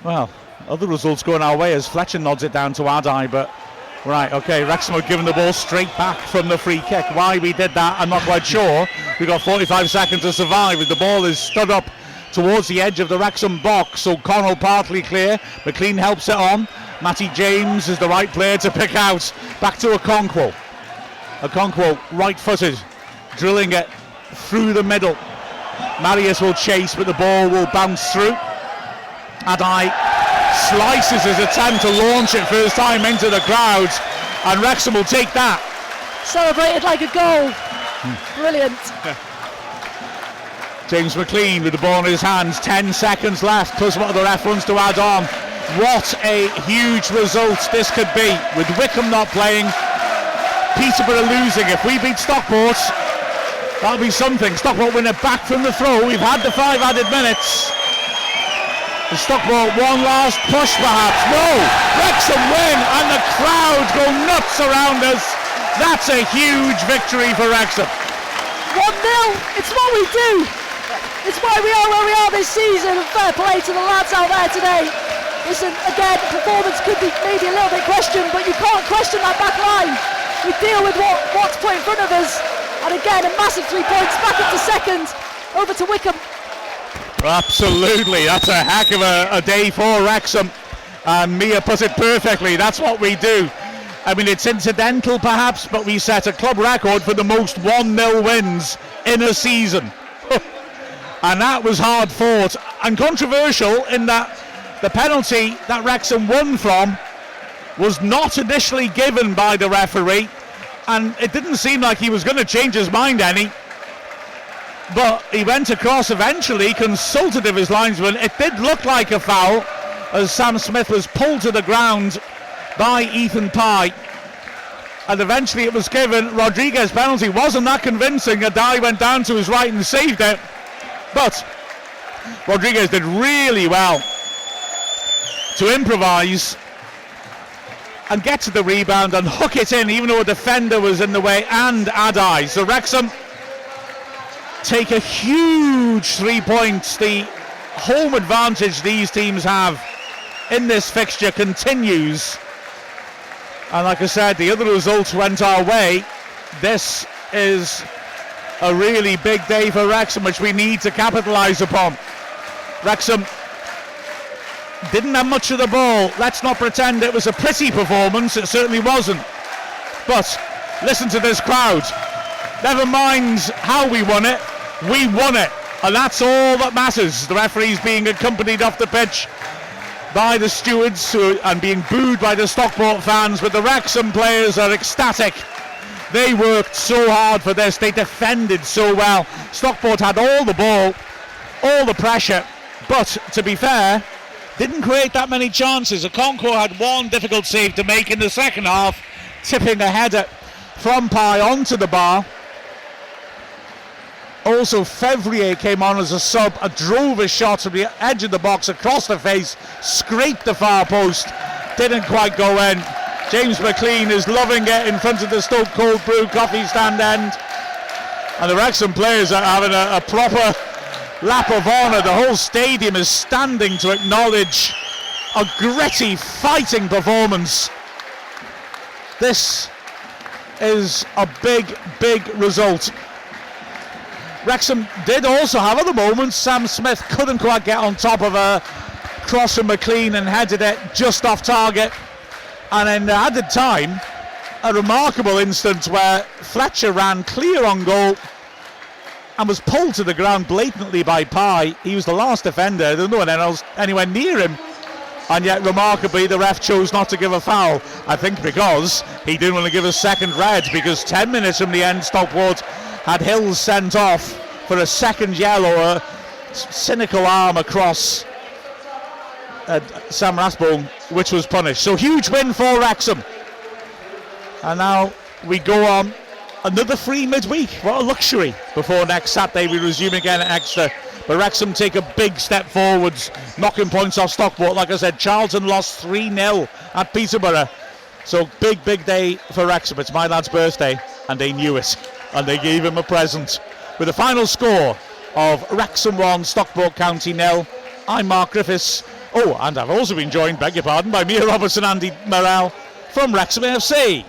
Well, other results going our way as Fletcher nods it down to Adai, but right, okay, Wrexham have given the ball straight back from the free kick. Why we did that, I'm not quite sure. We've got 45 seconds to survive. The ball is stood up towards the edge of the Wrexham box, so Connell partly clear. McLean helps it on. Matty James is the right player to pick out. Back to Okonkwo. Okonkwo, right-footed, drilling it through the middle. Marius will chase, but the ball will bounce through. Adai slices his attempt to launch it first time into the crowd, and Wrexham will take that. Celebrated like a goal. Brilliant. James McLean with the ball in his hands, 10 seconds left, plus what the ref wants to add on. What a huge result this could be, with Wycombe not playing, Peterborough losing. If we beat Stockport, that'll be something. Stockport win it back from the throw. We've had the 5 added minutes. The Stockport one last push perhaps. No! Wrexham win and the crowd go nuts around us. That's a huge victory for Wrexham. 1-0, it's what we do. It's why we are where we are this season, and fair play to the lads out there today. Listen, again, performance could be maybe a little bit questioned, but you can't question that back line. We deal with what's put in front of us, and again, a massive 3 points back into second, over to Wycombe. Absolutely, that's a heck of a day for Wrexham, and Mia put it perfectly. That's what we do. I mean, it's incidental perhaps, but we set a club record for the most 1-0 wins in a season. And that was hard fought and controversial in that the penalty that Wrexham won from was not initially given by the referee, and it didn't seem like he was going to change his mind any. But he went across eventually, consulted of his linesman. It did look like a foul as Sam Smith was pulled to the ground by Ethan Pye, and eventually it was given. Rodriguez's penalty wasn't that convincing. Adai went down to his right and saved it, but Rodriguez did really well to improvise and get to the rebound and hook it in, even though a defender was in the way, and Adai. So Wrexham take a huge 3 points. The home advantage these teams have in this fixture continues. And like I said, the other results went our way. This is a really big day for Wrexham, which we need to capitalise upon. Wrexham didn't have much of the ball. Let's not pretend it was a pretty performance. It certainly wasn't. But listen to this crowd. Never mind how we won it. We won it. And that's all that matters. The referees being accompanied off the pitch by the stewards and being booed by the Stockport fans, but the Wrexham players are ecstatic. They worked so hard for this. They defended so well. Stockport had all the ball, all the pressure, but to be fair, didn't create that many chances. Okonkwo had one difficult save to make in the second half, tipping a header from Pye onto the bar. Also, Fevrier came on as a sub, drove a shot from the edge of the box across the face, scraped the far post, didn't quite go in. James McLean is loving it in front of the Stoke Cold Brew coffee stand end. And the Wrexham players are having a proper lap of honour. The whole stadium is standing to acknowledge a gritty, fighting performance. This is a big, big result. Wrexham did also have other moments. Sam Smith couldn't quite get on top of a cross from McLean and headed it just off target. And in the added time, a remarkable instance where Fletcher ran clear on goal and was pulled to the ground blatantly by Pye. He was the last defender. There's no one else anywhere near him. And yet, remarkably, the ref chose not to give a foul. I think because he didn't want to give a second red, because 10 minutes from the end, Stockport had Hills sent off for a second yellow, a cynical arm across Sam Rathbone, which was punished. So huge win for Wrexham. And now we go on another free midweek. What a luxury. Before next Saturday we resume again at Exeter. But Wrexham take a big step forwards, knocking points off Stockport. Like I said, Charlton lost 3-0 at Peterborough. So big day for Wrexham. It's my lad's birthday and they knew it. And they gave him a present. With the final score of Wrexham 1, Stockport County 0. I'm Mark Griffiths Oh, and I've also been joined, beg your pardon, by me, Roberts and Andy Morrell from Wrexham FC.